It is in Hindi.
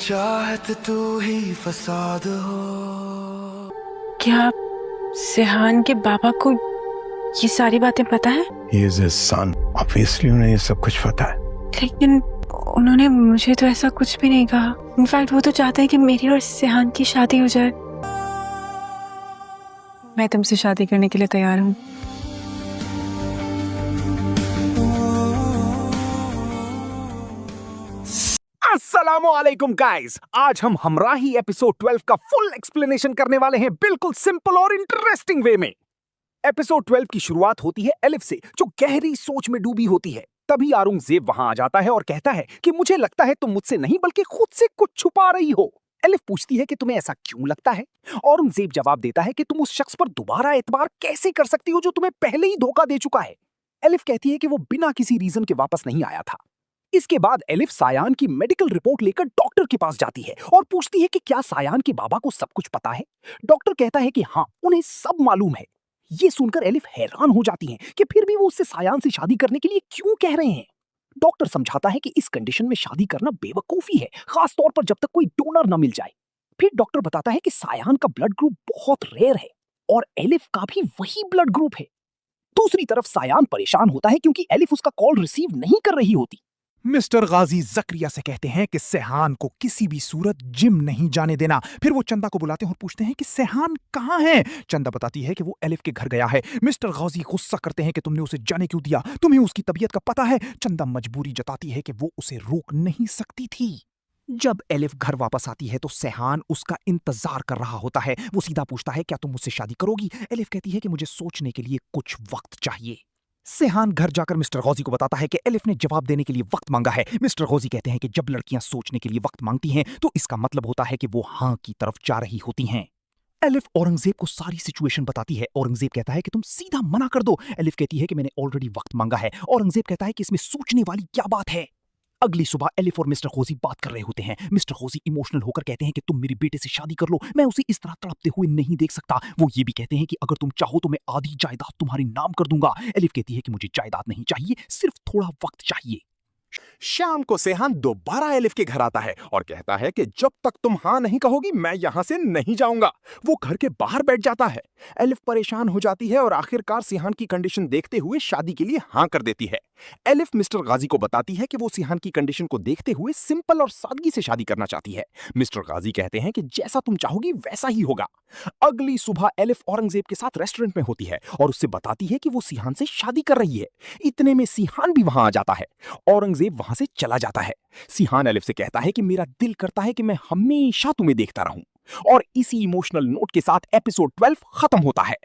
चाहत तू ही फसाद हो। क्या सिहान के बाबा को ये सारी बातें पता है? He is his son. Obviously उन्हें ये सब कुछ पता है। लेकिन उन्होंने मुझे तो ऐसा कुछ भी नहीं कहा। इनफैक्ट वो तो चाहता है कि मेरी और सिहान की शादी हो जाए। मैं तुमसे शादी करने के लिए तैयार हूँ। अस्सलामुअलैकुम गाइस, आज हम हमराही एपिसोड 12 का फुल एक्सप्लेनेशन करने वाले हैं, बिल्कुल सिंपल और इंटरेस्टिंग वे में। एपिसोड 12 की शुरुआत होती है एलिफ से, जो गहरी सोच में डूबी होती है। तभी औरंगजेब वहां आ जाता है और कहता है कि मुझे लगता है तुम मुझसे नहीं बल्कि खुद से कुछ छुपा रही हो। एलिफ पूछती है कि तुम्हें ऐसा क्यों लगता है। औरंगजेब जवाब देता है कि तुम उस शख्स पर दोबारा एतबार कैसे कर सकती हो जो तुम्हें पहले ही धोखा दे चुका है। एलिफ कहती है कि वो बिना किसी रीजन के वापस नहीं आया था। इसके बाद एलिफ सायान की मेडिकल रिपोर्ट लेकर डॉक्टर के पास जाती है और पूछती है कि क्या सायान के बाबा को सब कुछ पता है। डॉक्टर कहता है कि हाँ, उन्हें सब मालूम है। ये सुनकर एलिफ हैरान हो जाती है कि फिर भी वो उससे सायान से शादी करने के लिए क्यों कह रहे हैं। डॉक्टर समझाता है कि इस कंडीशन में शादी करना बेवकूफी है, खास तौर पर जब तक कोई डोनर न मिल जाए। फिर डॉक्टर बताता है कि सायान का ब्लड ग्रुप बहुत रेयर है और एलिफ का भी वही ब्लड ग्रुप है। दूसरी तरफ सायान परेशान होता है क्योंकि एलिफ उसका कॉल रिसीव नहीं कर रही होती। मिस्टर गाजी जकरिया से कहते हैं कि सेहान को किसी भी सूरत जिम नहीं जाने देना। फिर वो चंदा को बुलाते हैं और पूछते हैं कि सेहान कहाँ है। चंदा बताती है कि वो एलिफ के घर गया है। मिस्टर गाजी गुस्सा करते हैं कि तुमने उसे जाने क्यों दिया, तुम्हें उसकी तबीयत का पता है। चंदा मजबूरी जताती है कि वो उसे रोक नहीं सकती थी। जब एलिफ घर वापस आती है तो सेहान उसका इंतजार कर रहा होता है। वो सीधा पूछता है, क्या तुम मुझसे शादी करोगी? एलिफ कहती है कि मुझे सोचने के लिए कुछ वक्त चाहिए। सेहान घर जाकर मिस्टर गौजी को बताता है कि एलिफ ने जवाब देने के लिए वक्त मांगा है। मिस्टर गौजी कहते हैं कि जब लड़कियां सोचने के लिए वक्त मांगती हैं तो इसका मतलब होता है कि वो हां की तरफ जा रही होती हैं। एलिफ औरंगजेब को सारी सिचुएशन बताती है। औरंगजेब कहता है कि तुम सीधा मना कर दो। एलिफ कहती है कि मैंने ऑलरेडी वक्त मांगा है। औरंगजेब कहता है कि इसमें सोचने वाली क्या बात है। अगली सुबह एलिफ और मिस्टर गौजी बात कर रहे होते हैं। मिस्टर गौजी इमोशनल होकर कहते हैं कि तुम मेरे बेटे से शादी कर लो, मैं उसे इस तरह तड़पते हुए नहीं देख सकता। वो ये भी कहते हैं कि अगर तुम चाहो तो मैं आधी जायदाद तुम्हारे नाम कर दूंगा। एलिफ कहती है कि मुझे जायदाद नहीं चाहिए, सिर्फ थोड़ा वक्त चाहिए। शाम को सेहान दोबारा एलिफ के घर आता है और कहता है कि जब तक तुम हां नहीं कहोगी मैं यहां से नहीं जाऊंगा। वो घर के बाहर बैठ जाता है। एलिफ परेशान हो जाती है और आखिरकार सिहान की कंडीशन देखते हुए शादी के लिए हां कर देती है। एलिफ मिस्टर गाजी को बताती है कि वो सिहान की कंडीशन को देखते हुए सिंपल और सादगी से शादी करना चाहती है। मिस्टर गाजी कहते हैं कि जैसा तुम चाहोगी वैसा ही होगा। अगली सुबह एलिफ औरंगजेब के साथ रेस्टोरेंट में होती है और उससे बताती है कि वो सिहान से शादी कर रही है। इतने में सिहान भी वहां आ जाता है। औरंगजेब वहां से चला जाता है। सिहान एलिफ से कहता है कि मेरा दिल करता है कि मैं हमेशा तुम्हें देखता रहूं। और इसी इमोशनल नोट के साथ एपिसोड 12 खत्म होता है।